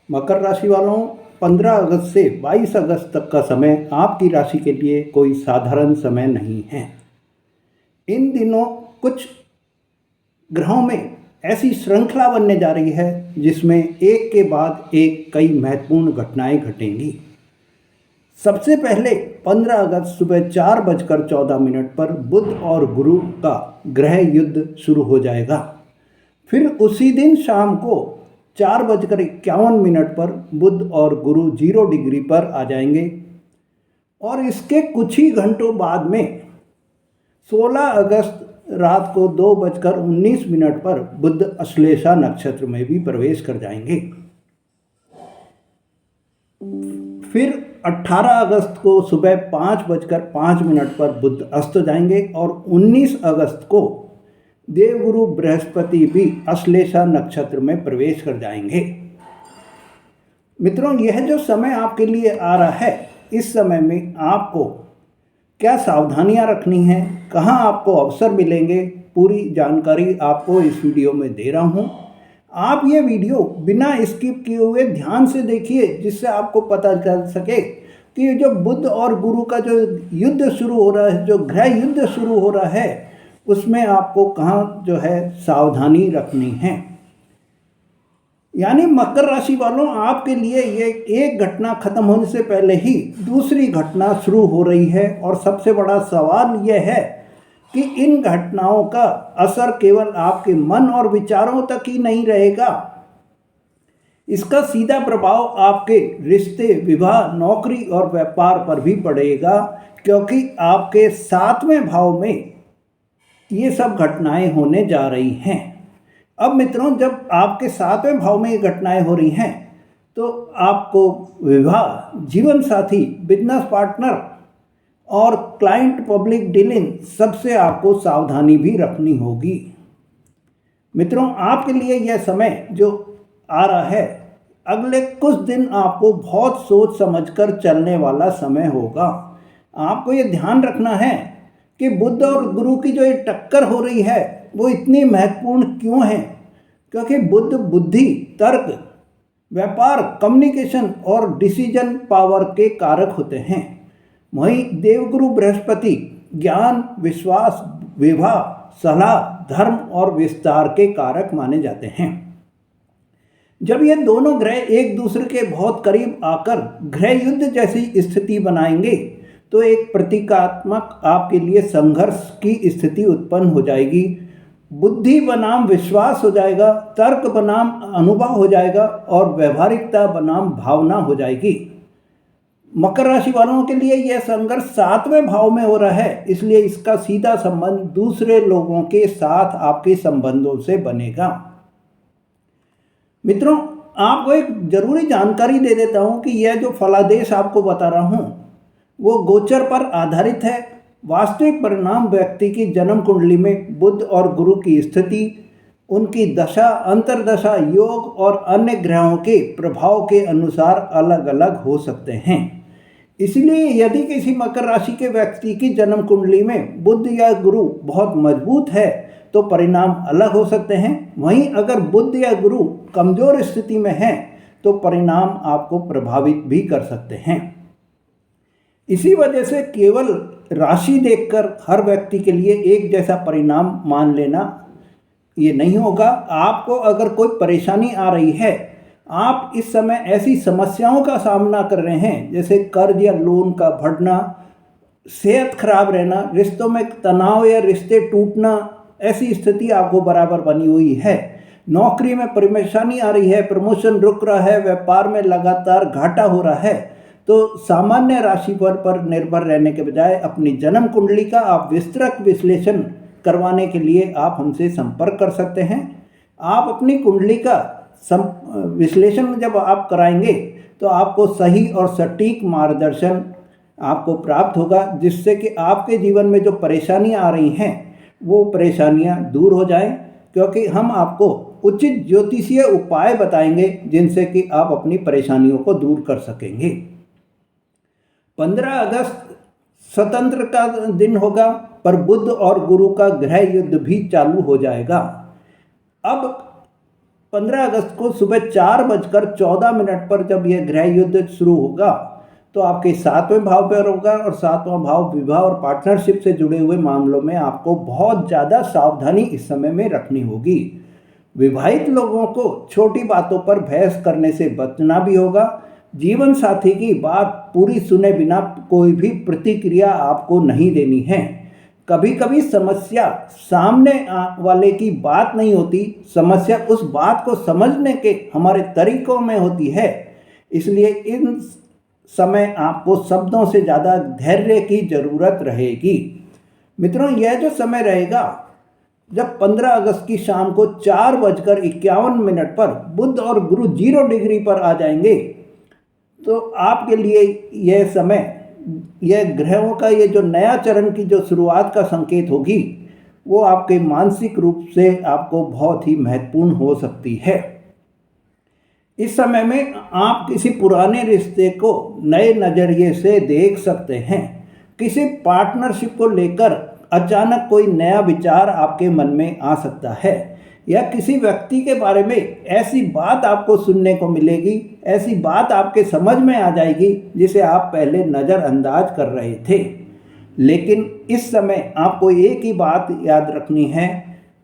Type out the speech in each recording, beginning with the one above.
मकर राशि वालों, 15 अगस्त से 22 अगस्त तक का समय आपकी राशि के लिए कोई साधारण समय नहीं है। इन दिनों कुछ ग्रहों में ऐसी श्रृंखला बनने जा रही है जिसमें एक के बाद एक कई महत्वपूर्ण घटनाएं घटेंगी। सबसे पहले 15 अगस्त सुबह 4:14 पर बुध और गुरु का ग्रह युद्ध शुरू हो जाएगा। फिर उसी दिन शाम को 4:51 पर बुध और गुरु 0 डिग्री पर आ जाएंगे और इसके कुछ ही घंटों बाद में 16 अगस्त रात को 2:19 पर बुध अश्लेषा नक्षत्र में भी प्रवेश कर जाएंगे। फिर 18 अगस्त को सुबह 5:05 पर बुध अस्त जाएंगे और 19 अगस्त को देवगुरु बृहस्पति भी अश्लेषा नक्षत्र में प्रवेश कर जाएंगे। मित्रों, यह जो समय आपके लिए आ रहा है, इस समय में आपको क्या सावधानियां रखनी हैं, कहां आपको अवसर मिलेंगे, पूरी जानकारी आपको इस वीडियो में दे रहा हूं। आप ये वीडियो बिना स्किप किए हुए ध्यान से देखिए, जिससे आपको पता चल सके कि जो बुध और गुरु का जो युद्ध शुरू हो रहा है, जो ग्रह युद्ध शुरू हो रहा है, उसमें आपको कहाँ जो है सावधानी रखनी है। यानी मकर राशि वालों, आपके लिए ये एक घटना खत्म होने से पहले ही दूसरी घटना शुरू हो रही है और सबसे बड़ा सवाल यह है कि इन घटनाओं का असर केवल आपके मन और विचारों तक ही नहीं रहेगा, इसका सीधा प्रभाव आपके रिश्ते, विवाह, नौकरी और व्यापार पर भी पड़ेगा, क्योंकि आपके 7वें भाव में ये सब घटनाएं होने जा रही हैं। अब मित्रों, जब आपके 7वें भाव में ये घटनाएं हो रही हैं तो आपको विवाह, जीवन साथी, बिजनेस पार्टनर और क्लाइंट पब्लिक डीलिंग सबसे आपको सावधानी भी रखनी होगी। मित्रों, आपके लिए यह समय जो आ रहा है, अगले कुछ दिन आपको बहुत सोच समझकर चलने वाला समय होगा। आपको ये ध्यान रखना है कि बुध और गुरु की जो ये टक्कर हो रही है वो इतनी महत्वपूर्ण क्यों है, क्योंकि बुध बुद्धि, तर्क, व्यापार, कम्युनिकेशन और डिसीजन पावर के कारक होते हैं। वहीं देवगुरु बृहस्पति ज्ञान, विश्वास, विवाह, सलाह, धर्म और विस्तार के कारक माने जाते हैं। जब ये दोनों ग्रह एक दूसरे के बहुत करीब आकर ग्रह युद्ध जैसी स्थिति बनाएंगे तो एक प्रतीकात्मक आपके लिए संघर्ष की स्थिति उत्पन्न हो जाएगी। बुद्धि बनाम विश्वास हो जाएगा, तर्क बनाम अनुभव हो जाएगा और व्यवहारिकता बनाम भावना हो जाएगी। मकर राशि वालों के लिए यह संघर्ष 7वें भाव में हो रहा है, इसलिए इसका सीधा संबंध दूसरे लोगों के साथ आपके संबंधों से बनेगा। मित्रों, आपको एक जरूरी जानकारी दे देता हूं कि यह जो फलादेश आपको बता रहा हूं वो गोचर पर आधारित है। वास्तविक परिणाम व्यक्ति की जन्म कुंडली में बुध और गुरु की स्थिति, उनकी दशा, अंतर्दशा, योग और अन्य ग्रहों के प्रभाव के अनुसार अलग अलग हो सकते हैं। इसलिए यदि किसी मकर राशि के व्यक्ति की जन्म कुंडली में बुध या गुरु बहुत मजबूत है तो परिणाम अलग हो सकते हैं। वहीं अगर बुध या गुरु कमजोर स्थिति में है तो परिणाम आपको प्रभावित भी कर सकते हैं। इसी वजह से केवल राशि देखकर हर व्यक्ति के लिए एक जैसा परिणाम मान लेना ये नहीं होगा। आपको अगर कोई परेशानी आ रही है, आप इस समय ऐसी समस्याओं का सामना कर रहे हैं जैसे कर्ज या लोन का बढ़ना, सेहत खराब रहना, रिश्तों में तनाव या रिश्ते टूटना, ऐसी स्थिति आपको बराबर बनी हुई है। नौकरी में परेशानी आ रही है, प्रमोशन रुक रहा है, व्यापार में लगातार घाटा हो रहा है, तो सामान्य राशिफल पर निर्भर रहने के बजाय अपनी जन्म कुंडली का आप विस्तृत विश्लेषण करवाने के लिए आप हमसे संपर्क कर सकते हैं। आप अपनी कुंडली का विश्लेषण जब आप कराएंगे तो आपको सही और सटीक मार्गदर्शन आपको प्राप्त होगा, जिससे कि आपके जीवन में जो परेशानियां आ रही हैं वो परेशानियां दूर हो जाएं, क्योंकि हम आपको उचित ज्योतिषीय उपाय बताएंगे जिनसे कि आप अपनी परेशानियों को दूर कर सकेंगे। 15 अगस्त स्वतंत्र का दिन होगा, पर बुध और गुरु का ग्रह युद्ध भी चालू हो जाएगा। अब 15 अगस्त को सुबह 4:14 पर जब यह गृह युद्ध शुरू होगा तो आपके 7वें भाव पर होगा, और 7वां भाव विवाह और पार्टनरशिप से जुड़े हुए मामलों में आपको बहुत ज़्यादा सावधानी इस समय में रखनी होगी। विवाहित लोगों को छोटी बातों पर बहस करने से बचना भी होगा। जीवन साथी की बात पूरी सुने बिना कोई भी प्रतिक्रिया आपको नहीं देनी है। कभी कभी समस्या सामने वाले की बात नहीं होती, समस्या उस बात को समझने के हमारे तरीकों में होती है। इसलिए इन समय आपको शब्दों से ज़्यादा धैर्य की ज़रूरत रहेगी। मित्रों, यह जो समय रहेगा जब 15 अगस्त की शाम को 4:51 पर बुध और गुरु 0 डिग्री पर आ जाएंगे, तो आपके लिए यह समय, यह ग्रहों का ये जो नया चरण की जो शुरुआत का संकेत होगी, वो आपके मानसिक रूप से आपको बहुत ही महत्वपूर्ण हो सकती है। इस समय में आप किसी पुराने रिश्ते को नए नज़रिए से देख सकते हैं। किसी पार्टनरशिप को लेकर अचानक कोई नया विचार आपके मन में आ सकता है, या किसी व्यक्ति के बारे में ऐसी बात आपको सुनने को मिलेगी, ऐसी बात आपके समझ में आ जाएगी जिसे आप पहले नज़रअंदाज कर रहे थे। लेकिन इस समय आपको एक ही बात याद रखनी है,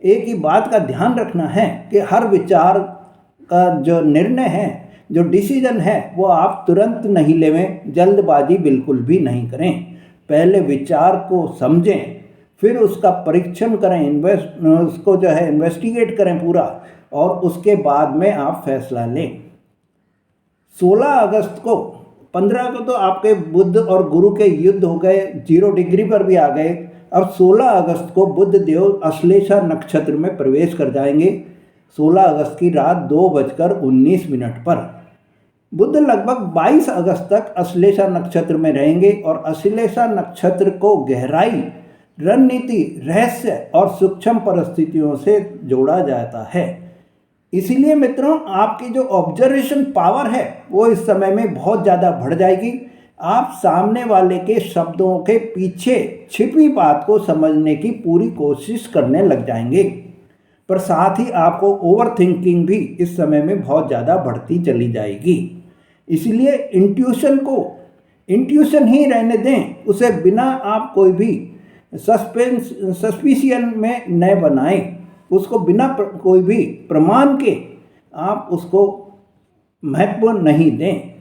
एक ही बात का ध्यान रखना है कि हर विचार का जो निर्णय है, जो डिसीजन है, वो आप तुरंत नहीं लेवें, जल्दबाजी बिल्कुल भी नहीं करें। पहले विचार को समझें, फिर उसका परीक्षण करें, उसको जो है इन्वेस्टिगेट करें पूरा, और उसके बाद में आप फैसला लें। 16 अगस्त को 15 को तो आपके बुध और गुरु के युद्ध हो गए, 0 डिग्री पर भी आ गए। अब 16 अगस्त को बुध देव अश्लेषा नक्षत्र में प्रवेश कर जाएंगे। 16 अगस्त की रात 2:19 पर बुध लगभग 22 अगस्त तक अश्लेषा नक्षत्र में रहेंगे, और अश्लेषा नक्षत्र को गहराई, रणनीति, रहस्य और सूक्ष्म परिस्थितियों से जोड़ा जाता है। इसीलिए मित्रों, आपकी जो ऑब्जर्वेशन पावर है वो इस समय में बहुत ज़्यादा बढ़ जाएगी। आप सामने वाले के शब्दों के पीछे छिपी बात को समझने की पूरी कोशिश करने लग जाएंगे, पर साथ ही आपको ओवर थिंकिंग भी इस समय में बहुत ज़्यादा बढ़ती चली जाएगी। इसलिए इंट्यूशन ही रहने दें, उसे बिना आप कोई भी सस्पिशियन में न बनाएं, उसको बिना कोई भी प्रमाण के आप उसको महत्व नहीं दें।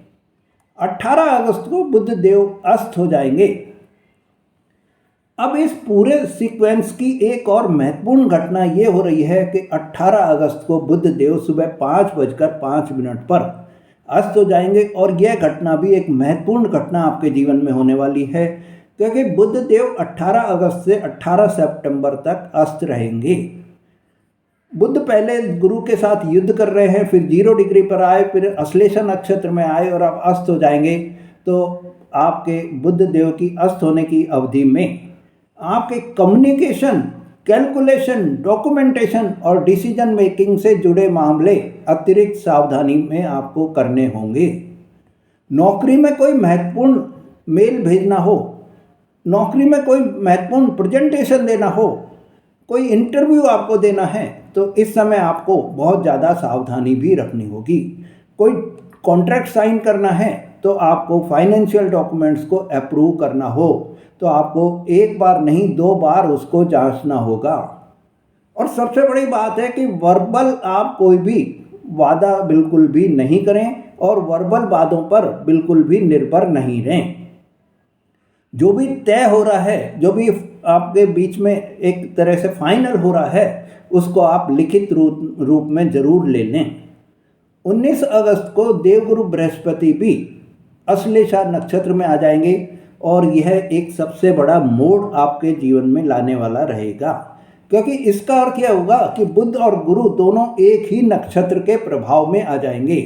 18 अगस्त को बुध देव अस्त हो जाएंगे। अब इस पूरे सीक्वेंस की एक और महत्वपूर्ण घटना ये हो रही है कि 18 अगस्त को बुध देव सुबह 5:05 पर अस्त हो जाएंगे, और यह घटना भी एक महत्वपूर्ण घटना आपके जीवन में होने वाली है, क्योंकि बुध देव 18 अगस्त से 18 सितंबर तक अस्त रहेंगे। बुध पहले गुरु के साथ युद्ध कर रहे हैं, फिर 0 डिग्री पर आए, फिर अश्लेषा नक्षत्र में आए, और अब अस्त हो जाएंगे। तो आपके बुध देव की अस्त होने की अवधि में आपके कम्युनिकेशन, कैलकुलेशन, डॉक्यूमेंटेशन और डिसीजन मेकिंग से जुड़े मामले अतिरिक्त सावधानी में आपको करने होंगे। नौकरी में कोई महत्वपूर्ण मेल भेजना हो, नौकरी में कोई महत्वपूर्ण प्रेजेंटेशन देना हो, कोई इंटरव्यू आपको देना है, तो इस समय आपको बहुत ज़्यादा सावधानी भी रखनी होगी। कोई कॉन्ट्रैक्ट साइन करना है तो आपको फाइनेंशियल डॉक्यूमेंट्स को अप्रूव करना हो तो आपको एक बार नहीं 2 बार उसको जांचना होगा। और सबसे बड़ी बात है कि वर्बल आप कोई भी वादा बिल्कुल भी नहीं करें, और वर्बल वादों पर बिल्कुल भी निर्भर नहीं रहें। जो भी तय हो रहा है, जो भी आपके बीच में एक तरह से फाइनल हो रहा है, उसको आप लिखित रूप में जरूर ले लें। 19 अगस्त को देवगुरु बृहस्पति भी अश्लेषा नक्षत्र में आ जाएंगे, और यह एक सबसे बड़ा मोड़ आपके जीवन में लाने वाला रहेगा, क्योंकि इसका अर्थ यह होगा कि बुध और गुरु दोनों एक ही नक्षत्र के प्रभाव में आ जाएंगे।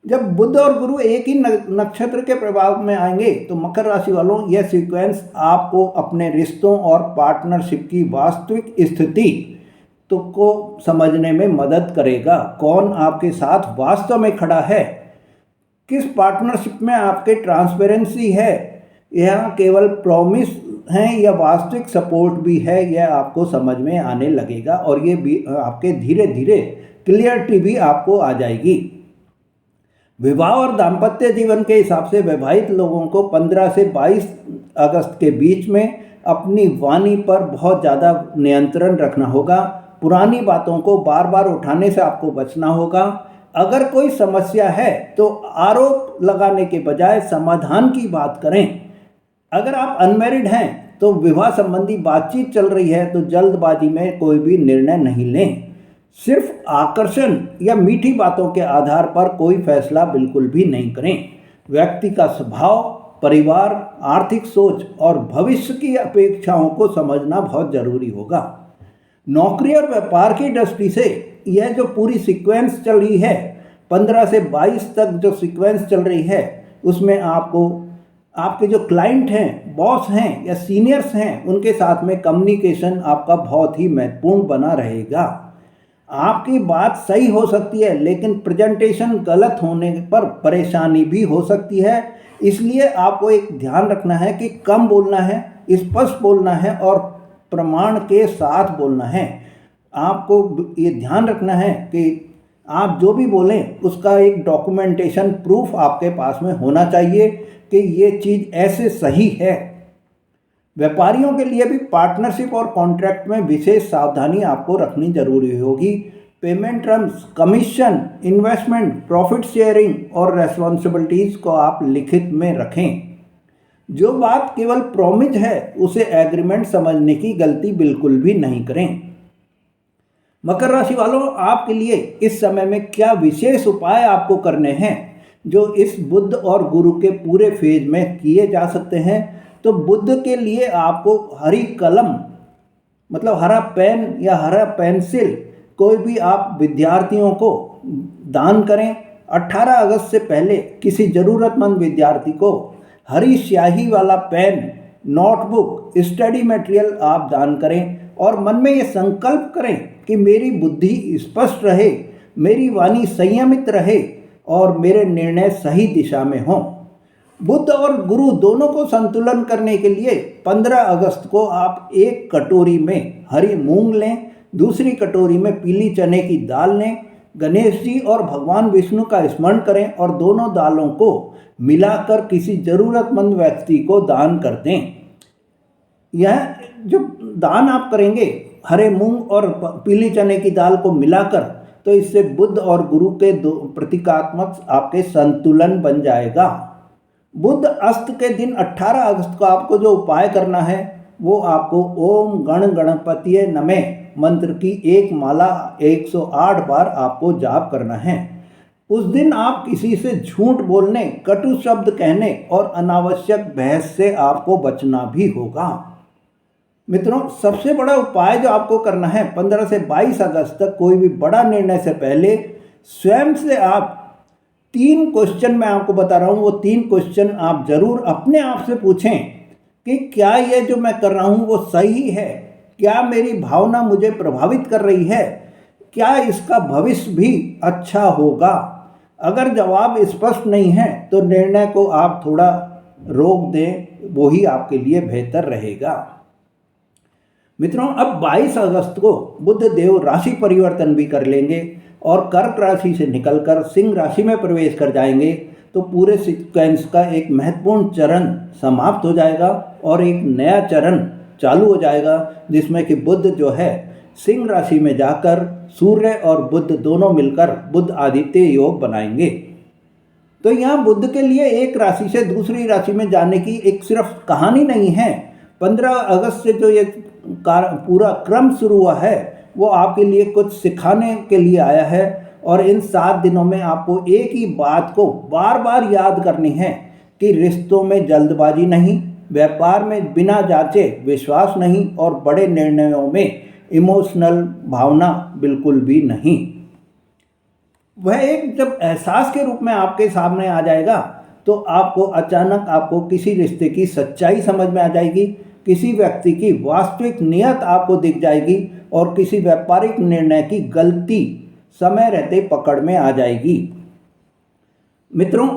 जब बुध और गुरु एक ही नक्षत्र के प्रभाव में आएंगे तो मकर राशि वालों, यह सीक्वेंस आपको अपने रिश्तों और पार्टनरशिप की वास्तविक स्थिति तो को समझने में मदद करेगा। कौन आपके साथ वास्तव में खड़ा है, किस पार्टनरशिप में आपके ट्रांसपेरेंसी है, यह केवल प्रॉमिस हैं या वास्तविक सपोर्ट भी है, यह आपको समझ में आने लगेगा, और ये भी आपके धीरे धीरे क्लियरिटी भी आपको आ जाएगी। विवाह और दाम्पत्य जीवन के हिसाब से विवाहित लोगों को 15 से 22 अगस्त के बीच में अपनी वाणी पर बहुत ज़्यादा नियंत्रण रखना होगा। पुरानी बातों को बार बार उठाने से आपको बचना होगा। अगर कोई समस्या है तो आरोप लगाने के बजाय समाधान की बात करें। अगर आप अनमैरिड हैं तो विवाह संबंधी बातचीत चल रही है तो जल्दबाजी में कोई भी निर्णय नहीं लें। सिर्फ आकर्षण या मीठी बातों के आधार पर कोई फैसला बिल्कुल भी नहीं करें। व्यक्ति का स्वभाव, परिवार, आर्थिक सोच और भविष्य की अपेक्षाओं को समझना बहुत जरूरी होगा। नौकरी और व्यापार की दृष्टि से यह जो पूरी सीक्वेंस चल रही है, 15 से 22 तक जो सीक्वेंस चल रही है, उसमें आपको आपके जो क्लाइंट हैं, बॉस हैं या सीनियर्स हैं, उनके साथ में कम्युनिकेशन आपका बहुत ही महत्वपूर्ण बना रहेगा। आपकी बात सही हो सकती है लेकिन प्रेजेंटेशन गलत होने पर परेशानी भी हो सकती है। इसलिए आपको एक ध्यान रखना है कि कम बोलना है, स्पष्ट बोलना है और प्रमाण के साथ बोलना है। आपको ये ध्यान रखना है कि आप जो भी बोलें उसका एक डॉक्यूमेंटेशन प्रूफ आपके पास में होना चाहिए कि ये चीज़ ऐसे सही है। व्यापारियों के लिए भी पार्टनरशिप और कॉन्ट्रैक्ट में विशेष सावधानी आपको रखनी जरूरी होगी। Payment terms, commission, investment, profit sharing और रेस्पॉन्सिबिलिटीज़ को आप लिखित में रखें। जो बात केवल प्रॉमिस है उसे एग्रीमेंट समझने की गलती बिल्कुल भी नहीं करें। मकर राशि वालों, आपके लिए इस समय में क्या विशेष उपाय आपको करने हैं जो इस बुध और गुरु के पूरे फेज में किए जा सकते हैं। तो बुध के लिए आपको हरी कलम मतलब हरा पेन या हरा पेंसिल कोई भी आप विद्यार्थियों को दान करें। 18 अगस्त से पहले किसी ज़रूरतमंद विद्यार्थी को हरी स्याही वाला पेन, नोटबुक, स्टडी मटेरियल आप दान करें और मन में ये संकल्प करें कि मेरी बुद्धि स्पष्ट रहे, मेरी वाणी संयमित रहे और मेरे निर्णय सही दिशा में हों। बुध और गुरु दोनों को संतुलन करने के लिए 15 अगस्त को आप एक कटोरी में हरी मूंग लें, दूसरी कटोरी में पीली चने की दाल लें, गणेश जी और भगवान विष्णु का स्मरण करें और दोनों दालों को मिलाकर किसी ज़रूरतमंद व्यक्ति को दान कर दें। यह जो दान आप करेंगे हरे मूंग और पीली चने की दाल को मिलाकर, तो इससे बुध और गुरु के दो प्रतीकात्मक आपके संतुलन बन जाएगा। बुध अस्त के दिन 18 अगस्त को आपको जो उपाय करना है वो आपको ओम गण गणपतिये नमः मंत्र की एक माला 108 बार आपको जाप करना है। उस दिन आप किसी से झूठ बोलने, कटु शब्द कहने और अनावश्यक बहस से आपको बचना भी होगा। मित्रों, सबसे बड़ा उपाय जो आपको करना है 15 से 22 अगस्त तक कोई भी बड़ा निर्णय से पहले स्वयं से आप 3 क्वेश्चन मैं आपको बता रहा हूँ, वो 3 क्वेश्चन आप जरूर अपने आप से पूछें कि क्या ये जो मैं कर रहा हूँ वो सही है, क्या मेरी भावना मुझे प्रभावित कर रही है, क्या इसका भविष्य भी अच्छा होगा। अगर जवाब स्पष्ट नहीं है तो निर्णय को आप थोड़ा रोक दें, वो ही आपके लिए बेहतर रहेगा। मित्रों, अब 22 अगस्त को बुध देव राशि परिवर्तन भी कर लेंगे और कर्क राशि से निकलकर सिंह राशि में प्रवेश कर जाएंगे। तो पूरे सीक्वेंस का एक महत्वपूर्ण चरण समाप्त हो जाएगा और एक नया चरण चालू हो जाएगा, जिसमें कि बुध जो है सिंह राशि में जाकर सूर्य और बुध दोनों मिलकर बुध आदित्य योग बनाएंगे। तो यहाँ बुध के लिए एक राशि से दूसरी राशि में जाने की एक सिर्फ कहानी नहीं है। 15 अगस्त से जो ये पूरा क्रम शुरू हुआ है वो आपके लिए कुछ सिखाने के लिए आया है और इन 7 दिनों में आपको एक ही बात को बार बार याद करनी है कि रिश्तों में जल्दबाजी नहीं, व्यापार में बिना जांचे विश्वास नहीं और बड़े निर्णयों में इमोशनल भावना बिल्कुल भी नहीं। वह एक जब एहसास के रूप में आपके सामने आ जाएगा तो आपको अचानक आपको किसी रिश्ते की सच्चाई समझ में आ जाएगी, किसी व्यक्ति की वास्तविक नियत आपको दिख जाएगी और किसी व्यापारिक निर्णय की गलती समय रहते पकड़ में आ जाएगी। मित्रों,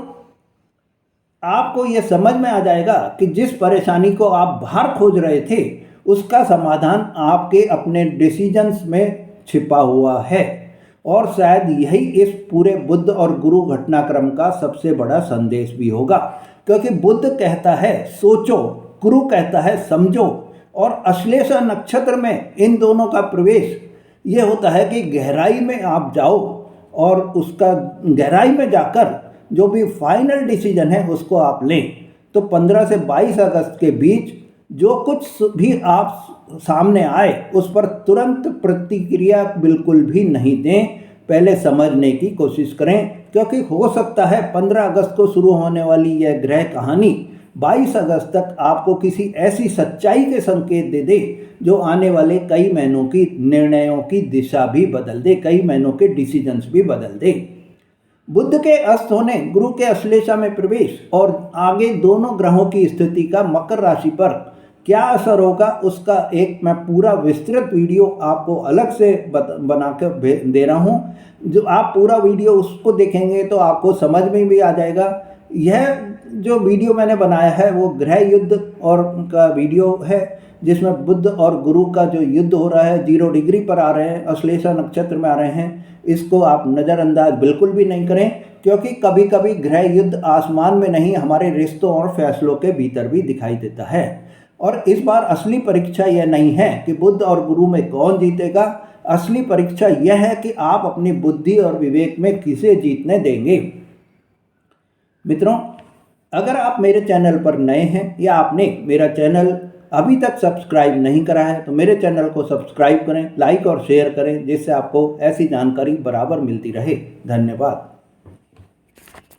आपको यह समझ में आ जाएगा कि जिस परेशानी को आप बाहर खोज रहे थे उसका समाधान आपके अपने डिसीजंस में छिपा हुआ है। और शायद यही इस पूरे बुध और गुरु घटनाक्रम का सबसे बड़ा संदेश भी होगा, क्योंकि बुध कहता है सोचो, गुरु कहता है समझो, और अश्लेषा नक्षत्र में इन दोनों का प्रवेश ये होता है कि गहराई में आप जाओ और उसका गहराई में जाकर जो भी फाइनल डिसीजन है उसको आप लें। तो 15 से 22 अगस्त के बीच जो कुछ भी आप सामने आए उस पर तुरंत प्रतिक्रिया बिल्कुल भी नहीं दें, पहले समझने की कोशिश करें, क्योंकि हो सकता है 15 अगस्त को शुरू होने वाली यह ग्रह कहानी 22 अगस्त तक आपको किसी ऐसी सच्चाई के संकेत दे दे जो आने वाले कई महीनों की निर्णयों की दिशा भी बदल दे, कई महीनों के डिसीजंस भी बदल दे। बुध के अस्त होने, गुरु के अश्लेषा में प्रवेश और आगे दोनों ग्रहों की स्थिति का मकर राशि पर क्या असर होगा उसका एक मैं पूरा विस्तृत वीडियो आपको अलग से बना कर दे रहा हूँ। जो आप पूरा वीडियो उसको देखेंगे तो आपको समझ में भी आ जाएगा। यह जो वीडियो मैंने बनाया है वो ग्रह युद्ध और का वीडियो है, जिसमें बुध और गुरु का जो युद्ध हो रहा है 0 डिग्री पर आ रहे हैं, अश्लेषा नक्षत्र में आ रहे हैं। इसको आप नज़रअंदाज बिल्कुल भी नहीं करें, क्योंकि कभी कभी ग्रह युद्ध आसमान में नहीं हमारे रिश्तों और फैसलों के भीतर भी दिखाई देता है। और इस बार असली परीक्षा यह नहीं है कि बुध और गुरु में कौन जीतेगा, असली परीक्षा यह है कि आप अपनी बुद्धि और विवेक में किसे जीतने देंगे। मित्रों, अगर आप मेरे चैनल पर नए हैं या आपने मेरा चैनल अभी तक सब्सक्राइब नहीं करा है तो मेरे चैनल को सब्सक्राइब करें, लाइक और शेयर करें, जिससे आपको ऐसी जानकारी बराबर मिलती रहे। धन्यवाद।